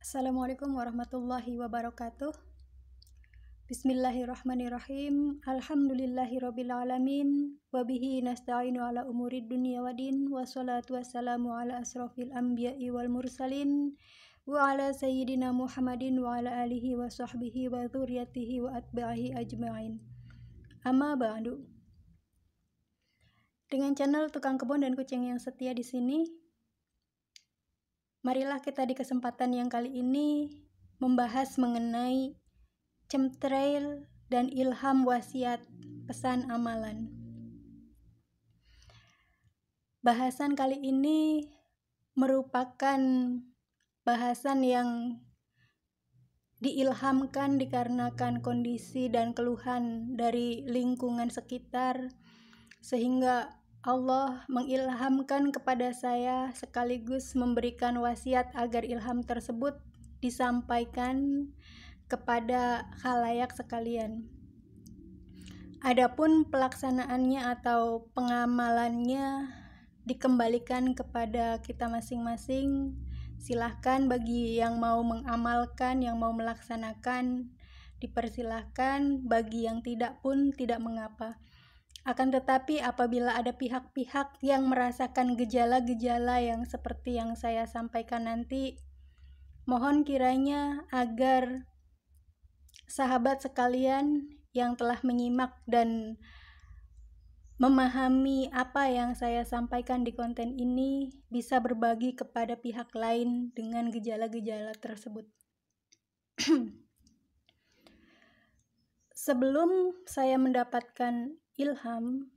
Assalamualaikum warahmatullahi wabarakatuh. Bismillahirrahmanirrahim. Alhamdulillahirabbil alamin. Wa bihi nasta'inu ala umurid dunya waddin. Wassalatu wassalamu ala asrofil anbiya'i wal mursalin. Wa ala sayyidina Muhammadin wa ala alihi wa sahbihi wa dzurriyyatihi wa atba'ihi ajma'in. Amma ba'du. Dengan channel Tukang Kebun dan Kucing yang setia di sini, marilah kita di kesempatan yang kali ini membahas mengenai chemtrail dan ilham wasiat pesan amalan. Bahasan kali ini merupakan bahasan yang diilhamkan dikarenakan kondisi dan keluhan dari lingkungan sekitar, sehingga Allah mengilhamkan kepada saya sekaligus memberikan wasiat agar ilham tersebut disampaikan kepada khalayak sekalian. Adapun pelaksanaannya atau pengamalannya dikembalikan kepada kita masing-masing. Silahkan bagi yang mau mengamalkan, yang mau melaksanakan, dipersilahkan. Bagi yang tidak pun tidak mengapa. Akan tetapi apabila ada pihak-pihak yang merasakan gejala-gejala yang seperti yang saya sampaikan nanti, mohon kiranya agar sahabat sekalian yang telah menyimak dan memahami apa yang saya sampaikan di konten ini bisa berbagi kepada pihak lain dengan gejala-gejala tersebut. Sebelum saya mendapatkan ilham,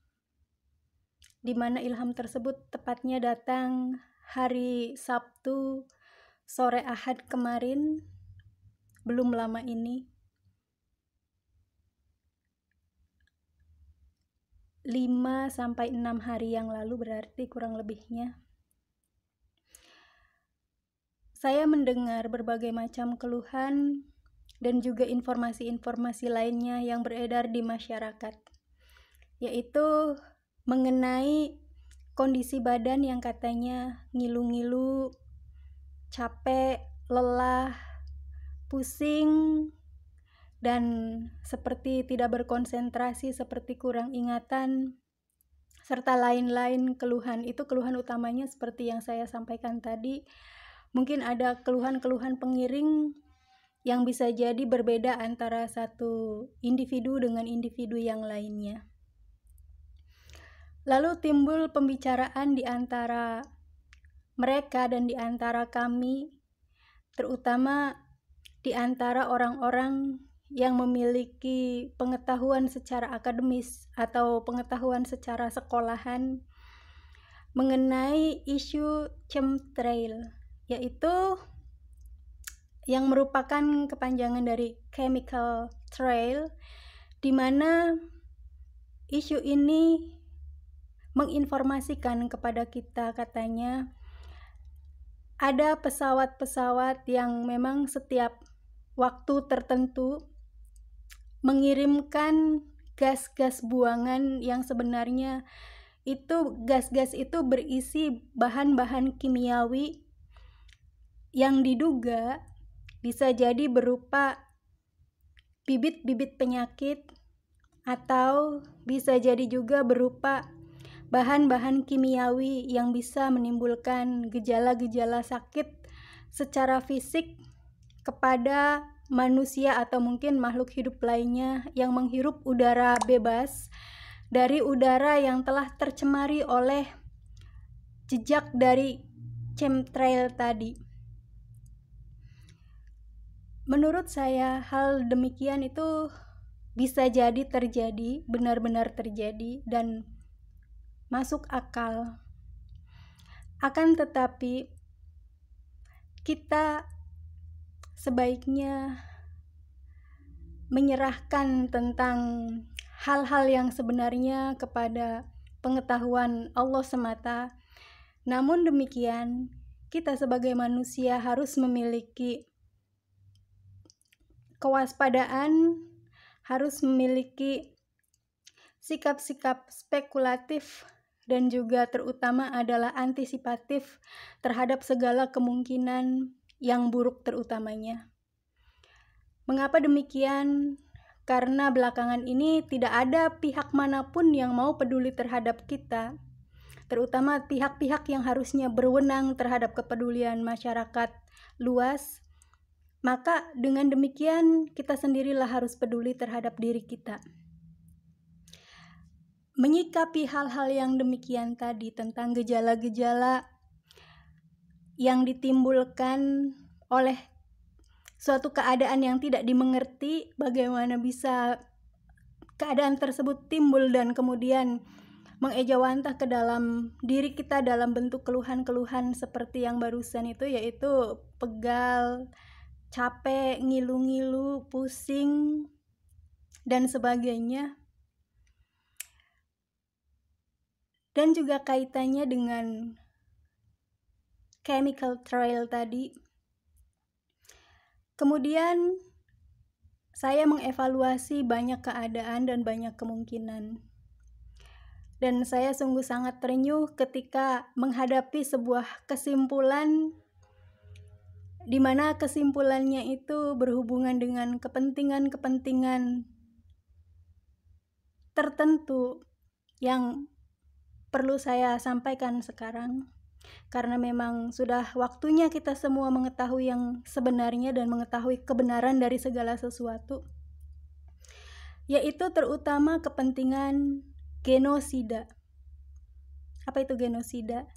di mana ilham tersebut tepatnya datang hari Sabtu sore Ahad kemarin, belum lama ini, 5-6 hari yang lalu berarti kurang lebihnya, saya mendengar berbagai macam keluhan dan juga informasi-informasi lainnya yang beredar di masyarakat, yaitu mengenai kondisi badan yang katanya ngilu-ngilu, capek, lelah, pusing, dan seperti tidak berkonsentrasi, seperti kurang ingatan, serta lain-lain keluhan. Itu keluhan utamanya seperti yang saya sampaikan tadi. Mungkin ada keluhan-keluhan pengiring yang bisa jadi berbeda antara satu individu dengan individu yang lainnya. Lalu timbul pembicaraan di antara mereka dan di antara kami, terutama di antara orang-orang yang memiliki pengetahuan secara akademis atau pengetahuan secara sekolahan mengenai isu chemtrail, yaitu yang merupakan kepanjangan dari chemical trail, di mana isu ini menginformasikan kepada kita katanya ada pesawat-pesawat yang memang setiap waktu tertentu mengirimkan gas-gas buangan yang sebenarnya itu gas-gas itu berisi bahan-bahan kimiawi yang diduga bisa jadi berupa bibit-bibit penyakit atau bisa jadi juga berupa bahan-bahan kimiawi yang bisa menimbulkan gejala-gejala sakit secara fisik kepada manusia atau mungkin makhluk hidup lainnya yang menghirup udara bebas dari udara yang telah tercemari oleh jejak dari chemtrail tadi. Menurut saya hal demikian itu bisa jadi terjadi, benar-benar terjadi dan masuk akal. Akan tetapi kita sebaiknya menyerahkan tentang hal-hal yang sebenarnya kepada pengetahuan Allah semata. Namun demikian, kita sebagai manusia harus memiliki kewaspadaan, harus memiliki sikap-sikap spekulatif dan juga terutama adalah antisipatif terhadap segala kemungkinan yang buruk terutamanya. Mengapa demikian? Karena belakangan ini tidak ada pihak manapun yang mau peduli terhadap kita, terutama pihak-pihak yang harusnya berwenang terhadap kepedulian masyarakat luas. Maka dengan demikian kita sendirilah harus peduli terhadap diri kita. Menyikapi hal-hal yang demikian tadi tentang gejala-gejala yang ditimbulkan oleh suatu keadaan yang tidak dimengerti, bagaimana bisa keadaan tersebut timbul dan kemudian mengejawantah ke dalam diri kita dalam bentuk keluhan-keluhan seperti yang barusan itu, yaitu pegal, capek, ngilu-ngilu, pusing, dan sebagainya. Dan juga kaitannya dengan chemical trail tadi. Kemudian saya mengevaluasi banyak keadaan dan banyak kemungkinan. Dan saya sungguh sangat terenyuh ketika menghadapi sebuah kesimpulan di mana kesimpulannya itu berhubungan dengan kepentingan-kepentingan tertentu yang perlu saya sampaikan sekarang. Karena memang sudah waktunya kita semua mengetahui yang sebenarnya dan mengetahui kebenaran dari segala sesuatu, yaitu terutama kepentingan genosida. Apa itu genosida?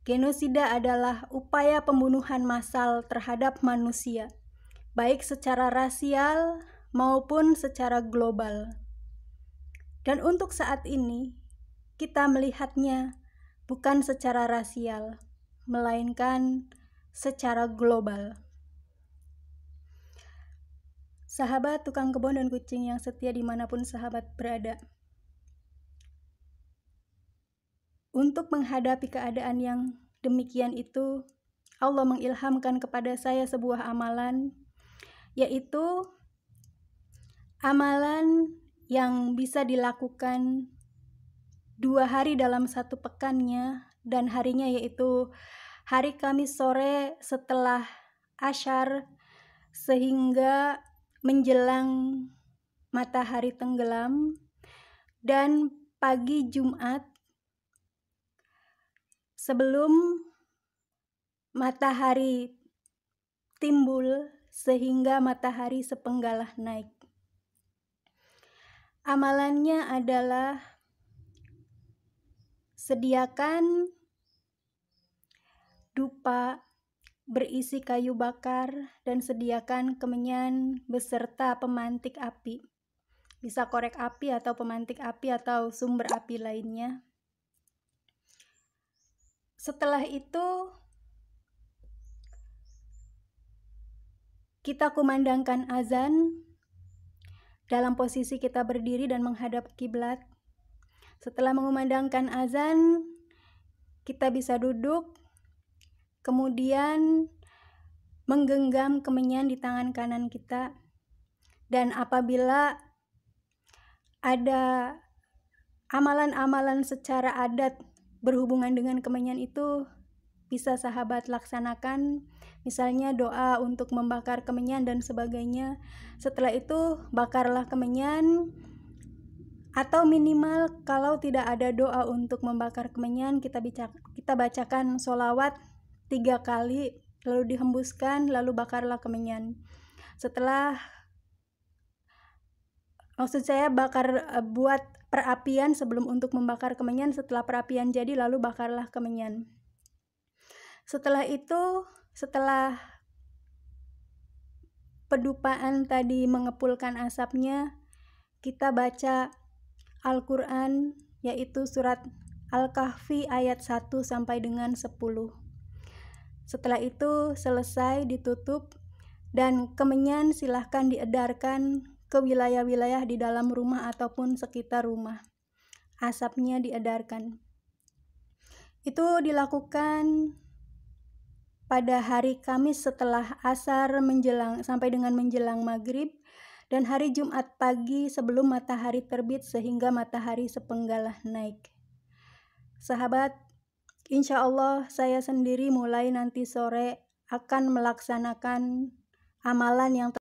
Genosida adalah upaya pembunuhan massal terhadap manusia, baik secara rasial maupun secara global. Dan untuk saat ini, kita melihatnya bukan secara rasial, melainkan secara global. Sahabat tukang kebun dan kucing yang setia dimanapun sahabat berada, untuk menghadapi keadaan yang demikian itu, Allah mengilhamkan kepada saya sebuah amalan, yaitu amalan yang bisa dilakukan 2 hari dalam 1 pekannya, dan harinya yaitu hari Kamis sore setelah Asyar sehingga menjelang matahari tenggelam, dan pagi Jumat sebelum matahari timbul sehingga matahari sepenggalah naik. Amalannya adalah sediakan dupa berisi kayu bakar dan sediakan kemenyan beserta pemantik api. Bisa korek api atau pemantik api atau sumber api lainnya. Setelah itu kita kumandangkan azan dalam posisi kita berdiri dan menghadap kiblat. Setelah mengumandangkan azan, kita bisa duduk, kemudian menggenggam kemenyan di tangan kanan kita. Dan apabila ada amalan-amalan secara adat berhubungan dengan kemenyan itu, bisa sahabat laksanakan, misalnya doa untuk membakar kemenyan dan sebagainya. Setelah itu bakarlah kemenyan, atau minimal kalau tidak ada doa untuk membakar kemenyan, kita bacakan sholawat 3 kali, lalu dihembuskan, lalu bakarlah kemenyan. Maksud saya buat perapian sebelum untuk membakar kemenyan. Setelah perapian jadi, lalu bakarlah kemenyan. Setelah itu, setelah pedupaan tadi mengepulkan asapnya, kita baca Al-Quran, yaitu surat Al-Kahfi ayat 1 sampai dengan 10. Setelah itu selesai, ditutup, dan kemenyan silahkan diedarkan ke wilayah-wilayah di dalam rumah ataupun sekitar rumah. Asapnya diedarkan. Itu dilakukan pada hari Kamis setelah Asar sampai dengan menjelang maghrib, dan hari Jumat pagi sebelum matahari terbit sehingga matahari sepenggalah naik. Sahabat, insya Allah saya sendiri mulai nanti sore akan melaksanakan amalan yang